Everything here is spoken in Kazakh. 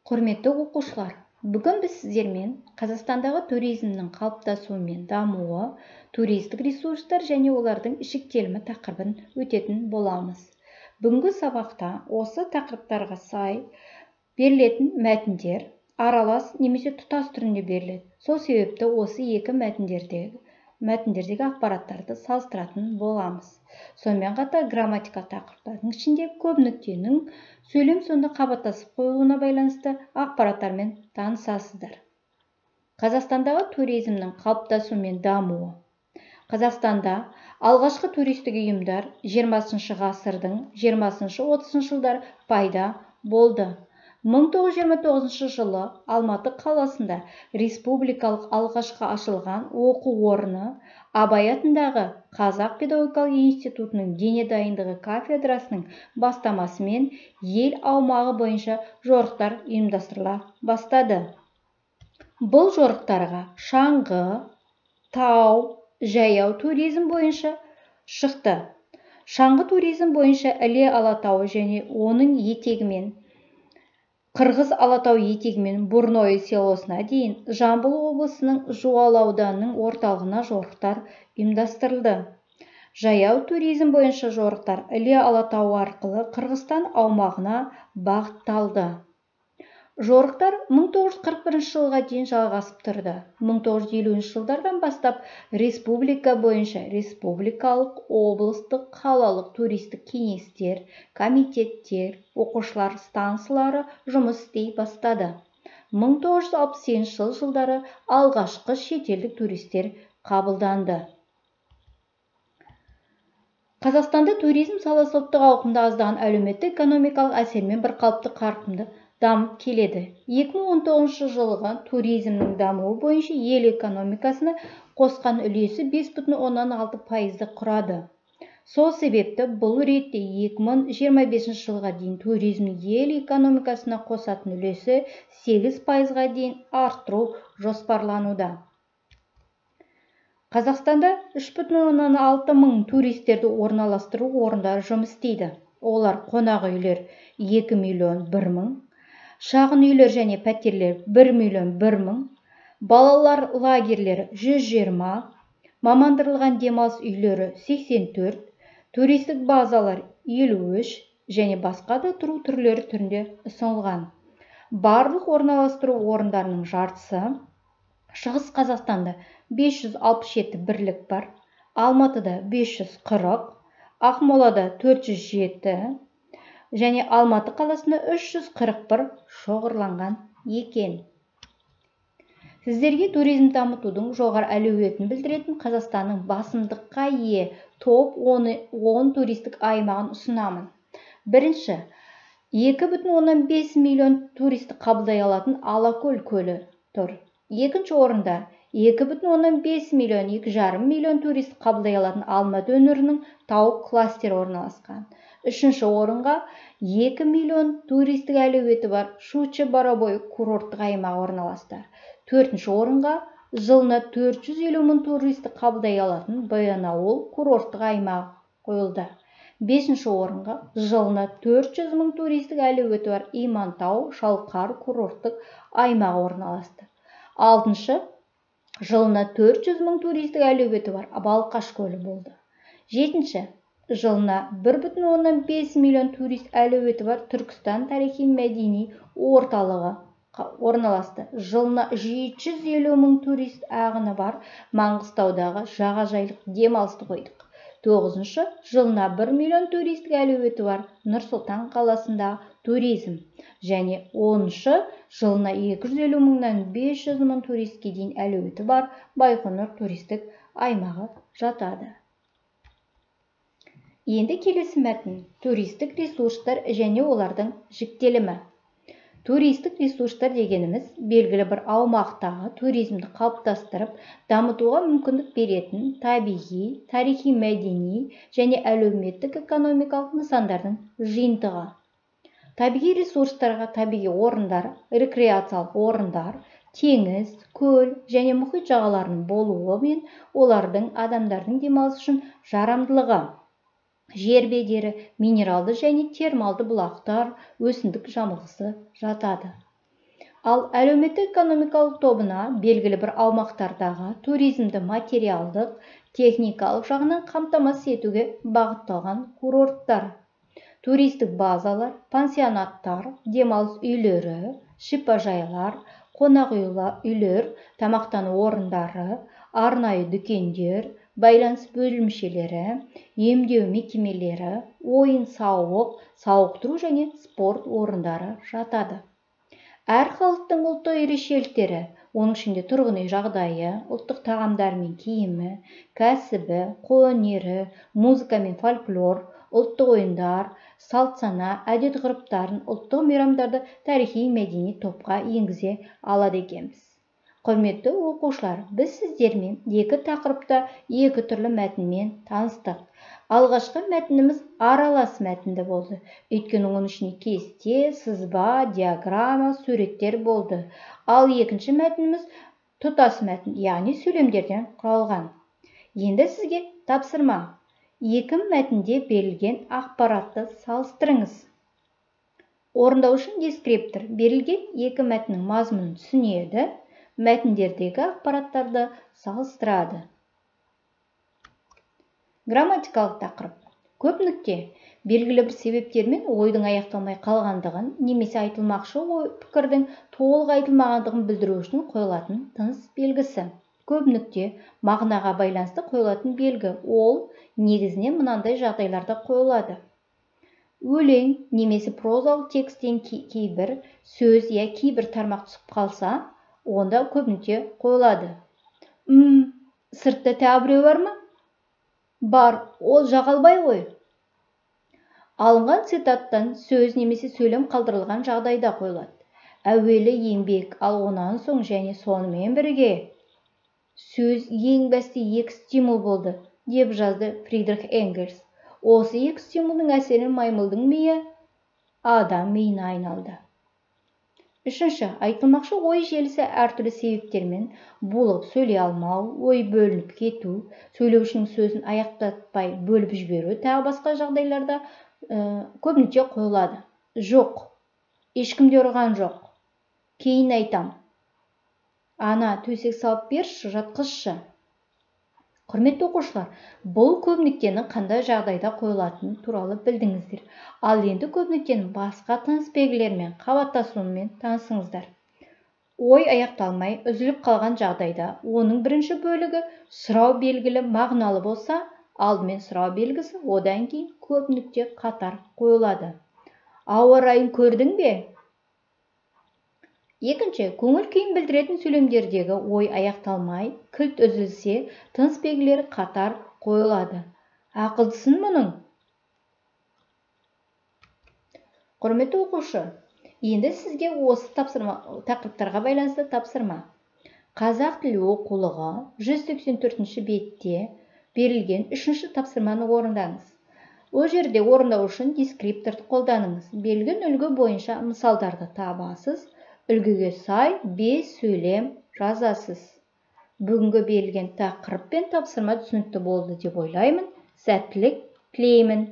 Құрметті оқушылар, бүгін біз сіздермен Қазақстандағы туризмнің қалыптасуы мен дамуы, туристік ресурстар және олардың жіктелімі тақырыбын өтетін боламыз. Бүгінгі сабақта осы тақырыптарға сай берілетін мәтіндер аралас немесе тұтас түрінде беріледі. Сол себепті осы екі мәтіндердегі ақпараттарды салыстыратын боламыз. Сонымен қатар грамматика тақырыптардың ішінде көп нүктенің сөйлем соңында қабаттасып қойылуына байланысты ақпараттармен танысасыздар. Қазақстандағы туризмнің қалыптасуы мен дамуы. Қазақстанда алғашқы туристік ұйымдар 20 ғасырдың 20-30 жылдар пайда болды. 1929 жылы Алматы қаласында республикалық алғашқы ашылған оқу орны Абай атындағы Қазақ педагогикалық институтының дене дайындығы кафедрасының бастамасымен ел аумағы бойынша жорықтар ұйымдастырыла бастады. Бұл жорықтарға шаңғы, тау, жаяу туризм бойынша шықты. Шаңғы туризм бойынша Іле Алатауы және оның етегімен Қырғыз Алатау етегімен Бурное селосына дейін Жамбыл облысының Жуалы ауданының орталығына жорықтар ұйымдастырылды. Жаяу туризм бойынша жорықтар Іле Алатауы арқылы Қырғызстан аумағына бағытталды. Жорықтар 1941 жылға дейін жалғасып тұрды. 1950 жылдардан бастап республика бойынша республикалық, облыстық, қалалық туристік кеңестер, комитеттер, оқушылар станциялары жұмыс істей бастады. 1968 жылдары алғашқы шетелдік туристер қабылданды. Қазақстанда туризм саласы ұлттық ауқымда аздаған әлеуметтік-экономикалық әсермен бірқалыпты қарқынды дамып келеді. 2019 жылғы туризмнің дамуы бойынша ел экономикасына қосқан үлесі 5,6% құрады. Сол себепті бұл ретте 2025 жылға дейін туризм ел экономикасына қосатын үлесі 8%-ға дейін арттыру жоспарлануда. Қазақстанда 3,6 мың туристерді орналастыру орындары жұмыс істейді. Олар қонақ үйлер 2 миллион 1 мың, шағын үйлер және пәтерлер 1 миллион 1 мың, балалар лагерлері 120, мамандырылған демалыс үйлері 84, туристік базалар 53 және басқа да тұру түрлері түрінде ұсынылған. Барлық орналастыру орындарының жартысы Шығыс Қазақстанда 567 бірлік бар, Алматыда 540, Ақмолада 407 және Алматы қаласында 341 шоғырланған екен. Сіздерге туризм дамытудың жоғары әлеуетін білдіретін Қазақстанның басымдыққа ие топ 10 туристік аймағын ұсынамын. Бірінші, 2,5 миллион туристі қабылдай алатын Алакөл көлі тұр. Екінші орында 2,5 миллион 2,5 миллион турист қабылдай алатын Алматы өңірінің тау кластері орналасқан. Үшінші орынға 2 миллион туристік әлеуеті бар Щучье-Барабой курорттық аймағы орналасты. Төртінші орынға жылына 450 мың туристі қабылдай алатын Баянауыл курорттық аймағы қойылды. Бесінші орынға жылына 400 мың туристік әлеуеті бар Имантау Шалқар курорттық аймағы орналасты. Алтыншы, жылына 400 мың туристік әлеуеті бар Балқаш көлі болды. Жетінші, жылына 1,5 миллион турист әлеуеті бар Түркістан тарихи-мәдени орталығы орналасты. Жылына 750 мың турист ағыны бар Маңғыстаудағы жағажайлық демалысты қойдық. Тоғызыншы, жылына 1 миллион туристік әлеуеті бар Нұр-Сұлтан қаласында туризм. Және 10-шы, жылына 250 мыңнан 500 мың туристке дейін әлеуеті бар Байқоңыр туристік аймағы жатады. Енді келесі мәтін: туристік ресурстар және олардың жіктелімі. Туристік ресурстар дегеніміз белгілі бір аумақтағы туризмді қалыптастырып, дамытуға мүмкіндік беретін табиғи, тарихи-мәдени және әлеуметтік-экономикалық нысандардың жиынтығы. Табиғи ресурстарға табиғи орындар, рекреациялық орындар, теңіз, көл және мұхит жағаларының болуы мен олардың адамдардың демалыс үшін жарамдылығы. Жер бедері, минералды және термалды бұлақтар, өсімдік жамылғысы жатады. Ал әлеуметтік экономикалық тобына белгілі бір аумақтардағы туризмді материалдық, техникалық жағынан қамтамасыз етуге бағытталған курорттар. Туристік базалар, пансионаттар, демалыс үйлері, шипажайлар, қонақ үйлер, тамақтану орындары, арнайы дүкендер, байланыс бөлімшелері, емдеу мекемелері, ойын-сауық, сауықтыру және спорт орындары жатады. Әр халықтың ұлттық ерекшеліктері, оның ішінде тұрғын үй жағдайы, ұлттық тағамдар мен киімі, кәсібі, қолөнері, музыка мен фольклор, ұлттық ойындар, салт-сана, әдет-ғұрыптарын, ұлттық мейрамдарды тарихи-мәдени топқа енгізе алады екенбіз. Құрметті оқушылар, біз сіздермен екі тақырыпта екі түрлі мәтінмен таныстық. Алғашқы мәтініміз аралас мәтінді болды. Өйткені оның ішіне кесте, сызба, диаграмма, суреттер болды. Ал екінші мәтініміз тұтас мәтін, яғни сөйлемдерден құралған. Енді сізге тапсырма. Екі мәтінде берілген ақпаратты салыстырыңыз. Орындау үшін дескриптор берілген екі мәтіннің мазмұнын түсінеді, мәтіндердегі ақпараттарды салыстырады. Грамматикалық тақырып. Көп нүкте белгілі бір себептермен ойдың аяқталмай қалғандығын немесе айтылмақшы пікірдің толық айтылмағандығын білдіру үшін қойылатын тыныс белгісі. Көп нүкте мағынаға байланысты қойылатын белгі. Ол негізінен мынандай жағдайларда қойылады. Өлең немесе прозалық текстен кейбір сөз я кейбір тармақ түсіп қалса, онда көп нүкте қойылады. Сыртта тағы біреу бар ма? Бар, ол жағалбай ғой. Алынған цитаттан сөз немесе сөйлем қалдырылған жағдайда қойылады. Әуелі еңбек, ал онан соң және сонымен бірге. Сөз ең басты екі стимул болды, деп жазды Фридрих Энгельс. Осы екі стимулдың әсерінен маймылдың миы адам миына айналды. Үшінші, айтылмақшы ой желісі әртүрлі себептермен булығып сөйлей алмау, ой бөлініп кету, сөйлеушінің сөзін аяқтатпай бөліп жіберу, тағы басқа жағдайларда көп нүкте қойылады. Жоқ, ешкімде ұрған жоқ. Кейін айтам. Ана, төсек салып берші, жатқызшы. Құрметті оқушылар, бұл көп нүктенің қандай жағдайда қойылатыны туралы білдіңіздер. Ал енді көп нүктенің басқа тыныс белгілерімен, қабаттасуымен танысыңыздар. Ой аяқталмай үзіліп қалған жағдайда, оның бірінші бөлігі сұрау белгілі мағыналы болса, алдымен сұрау белгісі, одан кейін көп нүкте қатар қойылады. Ауа райын көрдің бе? Екінші, көңіл күйін білдіретін сөйлемдердегі ой аяқталмай, кілт үзілсе, тыныс белгілері қатар қойылады. Ақылдысын мұның? Құрметті оқушы, енді сізге осы тақырыптарға байланысты тапсырма. Қазақ тілі оқулығы 184 бетте берілген 3-ші тапсырманы орындаңыз. Ол жерде орындау үшін дескрипторды қолданыңыз. Берілген үлгі бойынша мысалдарды табасыз. Үлгіге сай 5 сөйлем жазасыз. Бүгінгі берілген тақырып пен тапсырма түсінікті болды деп ойлаймын. Сәттілік тілеймін.